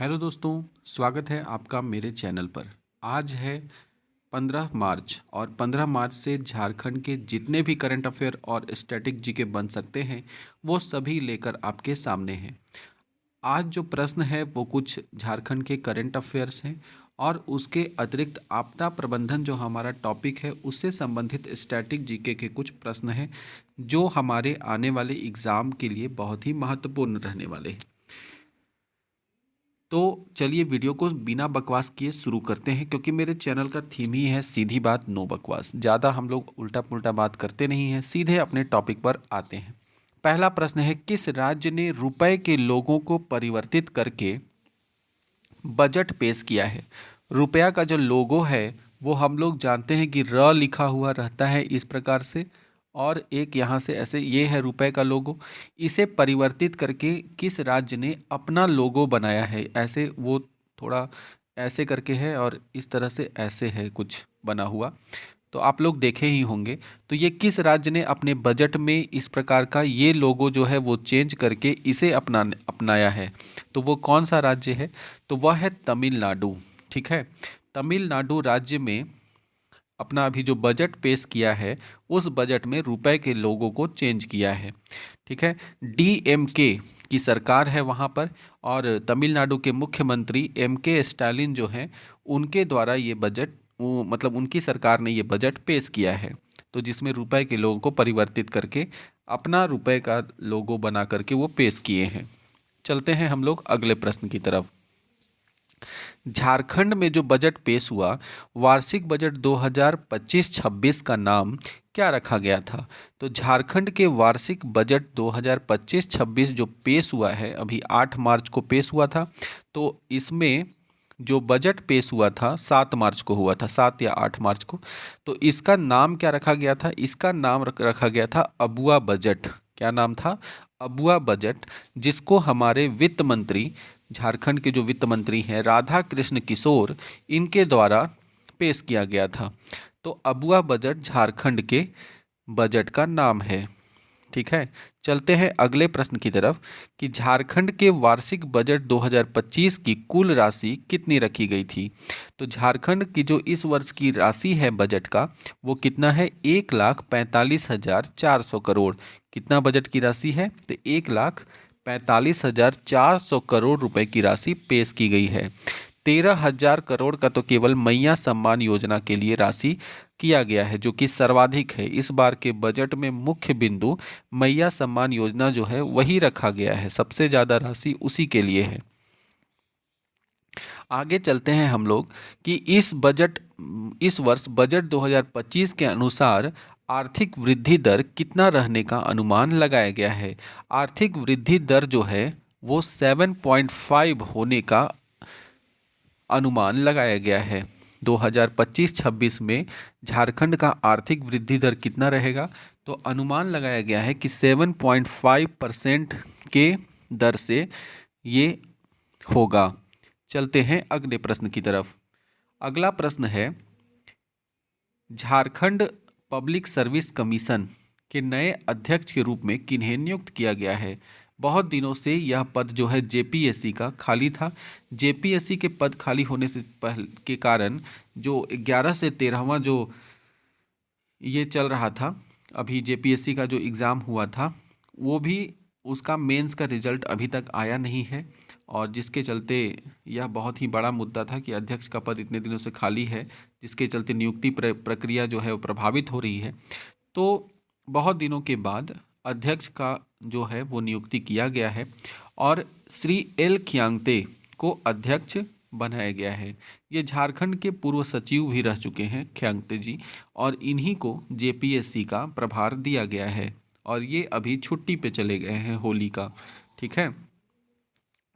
Hello दोस्तों, स्वागत है आपका मेरे चैनल पर। आज है 15 मार्च और 15 मार्च से झारखंड के जितने भी करंट अफेयर और स्टैटिक जीके बन सकते हैं वो सभी लेकर आपके सामने हैं। आज जो प्रश्न है वो कुछ झारखंड के करंट अफेयर्स हैं और उसके अतिरिक्त आपदा प्रबंधन जो हमारा टॉपिक है उससे संबंधित स्टैटिक जीके के कुछ प्रश्न हैं जो हमारे आने वाले एग्ज़ाम के लिए बहुत ही महत्वपूर्ण रहने वाले हैं। तो चलिए वीडियो को बिना बकवास किए शुरू करते हैं, क्योंकि मेरे चैनल का थीम ही है सीधी बात नो बकवास। ज़्यादा हम लोग उल्टा पुल्टा बात करते नहीं हैं, सीधे अपने टॉपिक पर आते हैं। पहला प्रश्न है, किस राज्य ने रुपए के लोगों को परिवर्तित करके बजट पेश किया है? रुपया का जो लोगो है वो हम लोग जानते हैं कि र लिखा हुआ रहता है इस प्रकार से, और एक यहाँ से ऐसे, ये है रुपए का लोगो। इसे परिवर्तित करके किस राज्य ने अपना लोगो बनाया है? ऐसे वो थोड़ा ऐसे करके है और इस तरह से ऐसे है कुछ बना हुआ, तो आप लोग देखे ही होंगे। तो ये किस राज्य ने अपने बजट में इस प्रकार का ये लोगो जो है वो चेंज करके इसे अपनाया है? तो वो कौन सा राज्य है? तो वह है तमिलनाडु। ठीक है, तमिलनाडु राज्य में अपना अभी जो बजट पेश किया है उस बजट में रुपए के लोगों को चेंज किया है। ठीक है, डीएमके की सरकार है वहाँ पर, और तमिलनाडु के मुख्यमंत्री एमके स्टालिन जो हैं उनके द्वारा ये बजट, मतलब उनकी सरकार ने ये बजट पेश किया है। तो जिसमें रुपए के लोगों को परिवर्तित करके अपना रुपए का लोगो बना करके वो पेश किए हैं। चलते हैं हम लोग अगले प्रश्न की तरफ। झारखंड में जो बजट पेश हुआ, वार्षिक बजट 2025-26 का नाम क्या रखा गया था? तो झारखंड के वार्षिक बजट 2025-26 जो पेश हुआ है, अभी 8 मार्च को पेश हुआ था। तो इसमें जो बजट पेश हुआ था 7 मार्च को हुआ था, 7 या 8 मार्च को। तो इसका नाम क्या रखा गया था? इसका नाम रखा गया था अबुआ बजट। क्या नाम था? अबुआ बजट, जिसको हमारे वित्त मंत्री, झारखंड के जो वित्त मंत्री हैं राधा कृष्ण किशोर, इनके द्वारा पेश किया गया था। तो अबुआ बजट झारखंड के बजट का नाम है। ठीक है, चलते हैं अगले प्रश्न की तरफ कि झारखंड के वार्षिक बजट 2025 की कुल राशि कितनी रखी गई थी? तो झारखंड की जो इस वर्ष की राशि है बजट का, वो कितना है? 1,45,400 करोड़। कितना बजट की राशि है? तो 1,45,400 करोड़ रुपए की राशि पेश की गई है। 13,000 करोड़ का तो केवल मैया सम्मान योजना के लिए राशि किया गया है, जो कि सर्वाधिक है। इस बार के बजट में मुख्य बिंदु मैया सम्मान योजना जो है वही रखा गया है, सबसे ज़्यादा राशि उसी के लिए है। आगे चलते हैं हम लोग कि इस वर्ष बजट 2025 के अनुसार आर्थिक वृद्धि दर कितना रहने का अनुमान लगाया गया है? आर्थिक वृद्धि दर जो है वो 7.5 होने का अनुमान लगाया गया है। 2025-26 में झारखंड का आर्थिक वृद्धि दर कितना रहेगा? तो अनुमान लगाया गया है कि 7.5% के दर से ये होगा। चलते हैं अगले प्रश्न की तरफ। अगला प्रश्न है, झारखंड पब्लिक सर्विस कमीशन के नए अध्यक्ष के रूप में किन्हें नियुक्त किया गया है? बहुत दिनों से यह पद जो है जेपीएससी का खाली था। जेपीएससी के पद खाली होने से पहले के कारण जो 11 से 13वां जो ये चल रहा था, अभी जेपीएससी का जो एग्ज़ाम हुआ था वो भी, उसका मेंस का रिजल्ट अभी तक आया नहीं है, और जिसके चलते यह बहुत ही बड़ा मुद्दा था कि अध्यक्ष का पद इतने दिनों से खाली है, जिसके चलते नियुक्ति प्रक्रिया जो है वो प्रभावित हो रही है। तो बहुत दिनों के बाद अध्यक्ष का जो है वो नियुक्ति किया गया है, और श्री एल खियांगते को अध्यक्ष बनाया गया है। ये झारखंड के पूर्व सचिव भी रह चुके हैं खियांगते जी, और इन्हीं को जेपीएससी का प्रभार दिया गया है, और ये अभी छुट्टी पे चले गए हैं होली का। ठीक है,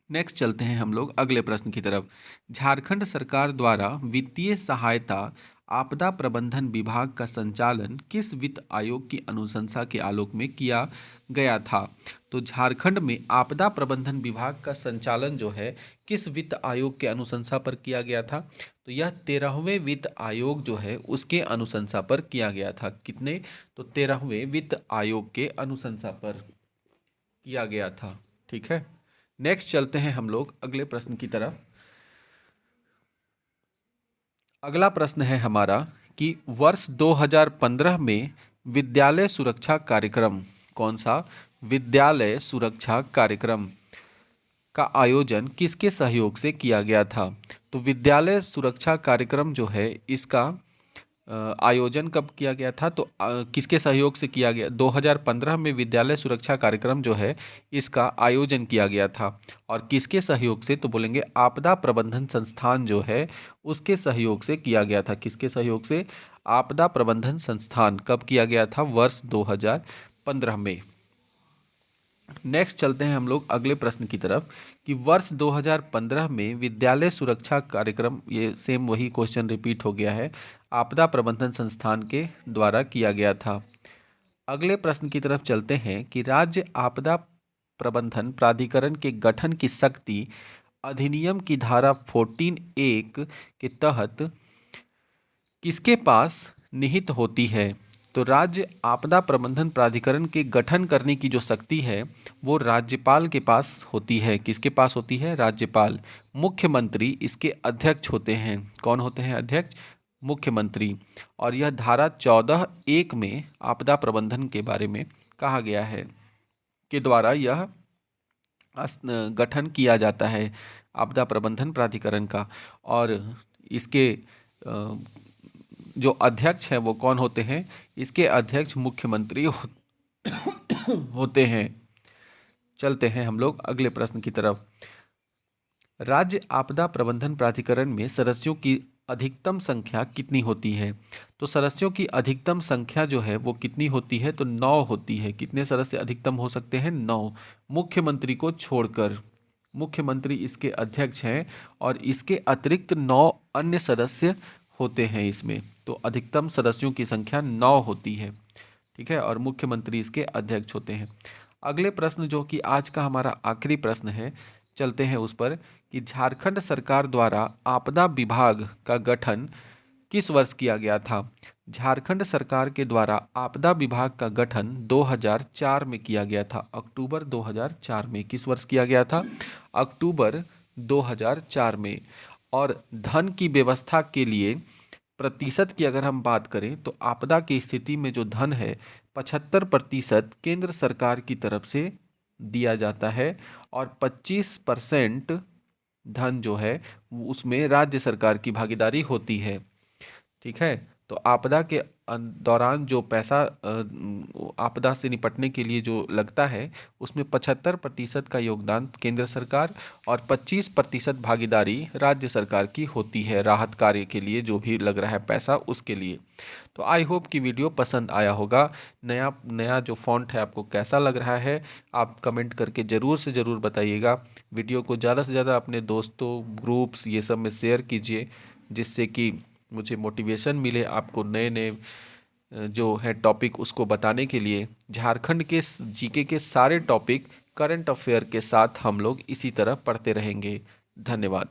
नेक्स्ट चलते हैं हम लोग अगले प्रश्न की तरफ। झारखंड सरकार द्वारा वित्तीय सहायता आपदा प्रबंधन विभाग का संचालन किस वित्त आयोग की अनुशंसा के आलोक में किया गया था? तो झारखंड में आपदा प्रबंधन विभाग का संचालन जो है किस वित्त आयोग के अनुशंसा पर किया गया था? तो यह 13वें वित्त आयोग जो है उसके अनुशंसा पर किया गया था। कितने? तो 13वें वित्त आयोग के अनुशंसा पर किया गया था। ठीक है, नेक्स्ट चलते हैं हम लोग अगले प्रश्न की तरफ। अगला प्रश्न है हमारा कि वर्ष 2015 में विद्यालय सुरक्षा कार्यक्रम, कौन सा विद्यालय सुरक्षा कार्यक्रम का आयोजन किसके सहयोग से किया गया था? तो विद्यालय सुरक्षा कार्यक्रम जो है इसका आयोजन कब किया गया था? तो किसके सहयोग से किया गया? 2015 में विद्यालय सुरक्षा कार्यक्रम जो है इसका आयोजन किया गया था। और किसके सहयोग से? तो बोलेंगे आपदा प्रबंधन संस्थान जो है उसके सहयोग से किया गया था। किसके सहयोग से? आपदा प्रबंधन संस्थान। कब किया गया था? वर्ष 2015 में। नेक्स्ट चलते हैं हम लोग अगले प्रश्न की तरफ कि वर्ष 2015 में विद्यालय सुरक्षा कार्यक्रम, ये सेम वही क्वेश्चन रिपीट हो गया है, आपदा प्रबंधन संस्थान के द्वारा किया गया था। अगले प्रश्न की तरफ चलते हैं कि राज्य आपदा प्रबंधन प्राधिकरण के गठन की शक्ति अधिनियम की धारा 14(1) के तहत किसके पास निहित होती है? तो राज्य आपदा प्रबंधन प्राधिकरण के गठन करने की जो शक्ति है वो राज्यपाल के पास होती है। किसके पास होती है? राज्यपाल। मुख्यमंत्री इसके अध्यक्ष होते हैं। कौन होते हैं अध्यक्ष? मुख्यमंत्री। और यह धारा 14(1) में आपदा प्रबंधन के बारे में कहा गया है के द्वारा यह गठन किया जाता है आपदा प्रबंधन प्राधिकरण का। और इसके जो अध्यक्ष हैं वो कौन होते हैं? इसके अध्यक्ष मुख्यमंत्री होते हैं। चलते हैं हम लोग अगले प्रश्न की तरफ। राज्य आपदा प्रबंधन प्राधिकरण में सदस्यों की अधिकतम संख्या कितनी होती है? तो सदस्यों की अधिकतम संख्या जो है वो कितनी होती है? तो 9 होती है। कितने सदस्य अधिकतम हो सकते हैं? 9, मुख्यमंत्री को छोड़कर। मुख्यमंत्री इसके अध्यक्ष हैं और इसके अतिरिक्त 9 अन्य सदस्य होते हैं इसमें। तो अधिकतम सदस्यों की संख्या 9 होती है। ठीक है, और मुख्यमंत्री इसके अध्यक्ष होते हैं। अगले प्रश्न जो कि आज का हमारा आखिरी प्रश्न है, चलते हैं उस पर कि झारखंड सरकार द्वारा आपदा विभाग का गठन किस वर्ष किया गया था? झारखंड सरकार के द्वारा आपदा विभाग का गठन 2004 में किया गया था। अक्टूबर 2004 में। किस वर्ष किया गया था? अक्टूबर 2004 में। और धन की व्यवस्था के लिए प्रतिशत की अगर हम बात करें तो आपदा की स्थिति में जो धन है 75% केंद्र सरकार की तरफ से दिया जाता है और 25% धन जो है उसमें राज्य सरकार की भागीदारी होती है। ठीक है, तो आपदा के दौरान जो पैसा आपदा से निपटने के लिए जो लगता है उसमें 75% का योगदान केंद्र सरकार और 25% भागीदारी राज्य सरकार की होती है राहत कार्य के लिए, जो भी लग रहा है पैसा उसके लिए। तो आई होप कि वीडियो पसंद आया होगा। नया नया जो फॉन्ट है आपको कैसा लग रहा है आप कमेंट करके ज़रूर से ज़रूर बताइएगा। वीडियो को ज़्यादा से ज़्यादा अपने दोस्तों, ग्रुप्स, ये सब में शेयर कीजिए जिससे कि मुझे मोटिवेशन मिले आपको नए नए जो है टॉपिक उसको बताने के लिए। झारखंड के जीके के सारे टॉपिक करंट अफेयर के साथ हम लोग इसी तरह पढ़ते रहेंगे। धन्यवाद।